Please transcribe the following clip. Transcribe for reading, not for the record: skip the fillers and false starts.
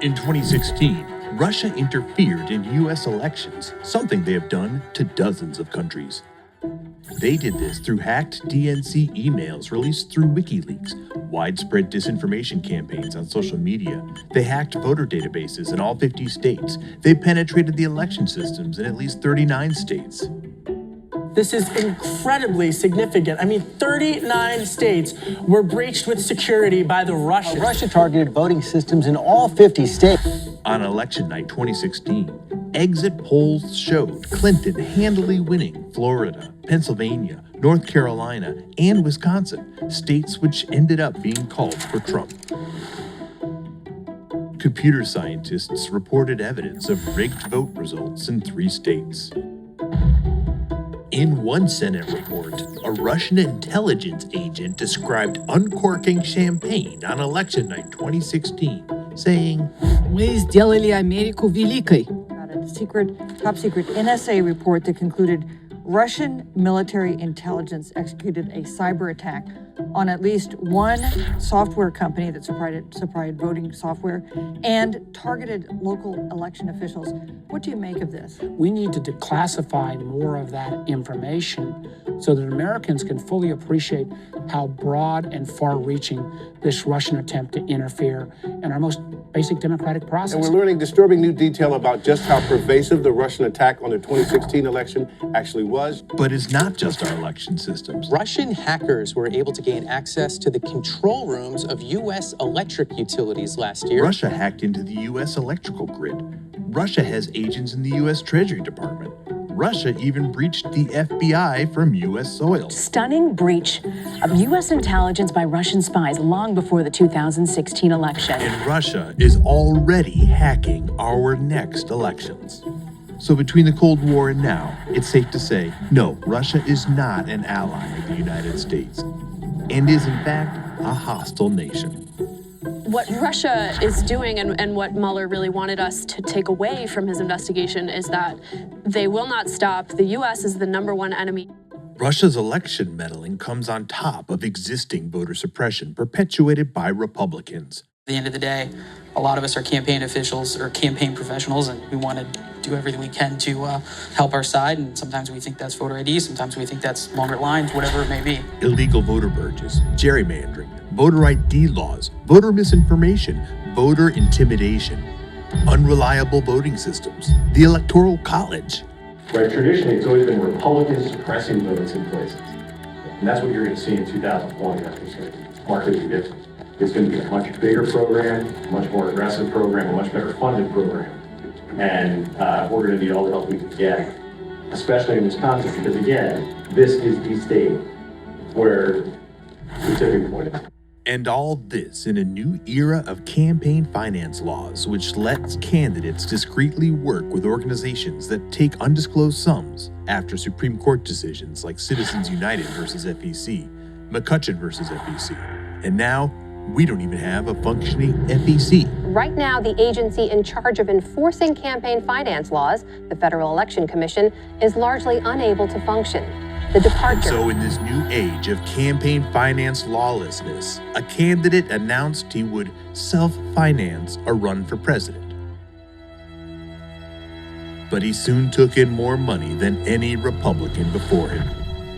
In 2016, Russia interfered in U.S. elections, something they have done to dozens of countries. They did this through hacked DNC emails released through WikiLeaks, widespread disinformation campaigns on social media. They hacked voter databases in all 50 states. They penetrated the election systems in at least 39 states. This is incredibly significant. 39 states were breached with security by the Russians. Russia targeted voting systems in all 50 states. On election night 2016, exit polls showed Clinton handily winning Florida, Pennsylvania, North Carolina, and Wisconsin, states which ended up being called for Trump. Computer scientists reported evidence of rigged vote results in 3 states. In one Senate report, a Russian intelligence agent described uncorking champagne on election night 2016, saying, Мы сделали Америку великой. A top secret NSA report that concluded Russian military intelligence executed a cyber attack on at least one software company that supplied voting software and targeted local election officials. What do you make of this? We need to declassify more of that information so that Americans can fully appreciate how broad and far-reaching this Russian attempt to interfere in our most basic democratic process. And we're learning disturbing new detail about just how pervasive the Russian attack on the 2016 election actually was. But it's not just our election systems. Russian hackers were able to gain access to the control rooms of U.S. electric utilities last year. Russia hacked into the U.S. electrical grid. Russia has agents in the U.S. Treasury Department. Russia even breached the FBI from U.S. soil. Stunning breach of U.S. intelligence by Russian spies long before the 2016 election. And Russia is already hacking our next elections. So between the Cold War and now, it's safe to say, no, Russia is not an ally of the United States, and is in fact a hostile nation. What Russia is doing and what Mueller really wanted us to take away from his investigation is that they will not stop. The U.S. is the #1 enemy. Russia's election meddling comes on top of existing voter suppression perpetuated by Republicans. At the end of the day, a lot of us are campaign officials or campaign professionals, and we want to do everything we can to help our side. And sometimes we think that's voter ID, sometimes we think that's longer lines, whatever it may be. Illegal voter purges, gerrymandering, voter ID laws, voter misinformation, voter intimidation, unreliable voting systems, the Electoral College. Right, traditionally, it's always been Republicans suppressing votes in places. And that's what you're going to see in 2020. That's what's going to markedly different. It's going to be a much bigger program, a much more aggressive program, a much better funded program. And we're going to need all the help we can get, especially in Wisconsin, because again, this is the state where the tipping point is. And all this in a new era of campaign finance laws, which lets candidates discreetly work with organizations that take undisclosed sums after Supreme Court decisions like Citizens United versus FEC, McCutcheon versus FEC. And now, we don't even have a functioning FEC. Right now, the agency in charge of enforcing campaign finance laws, the Federal Election Commission, is largely unable to function. The departure. So in this new age of campaign finance lawlessness, a candidate announced he would self-finance a run for president. But he soon took in more money than any Republican before him.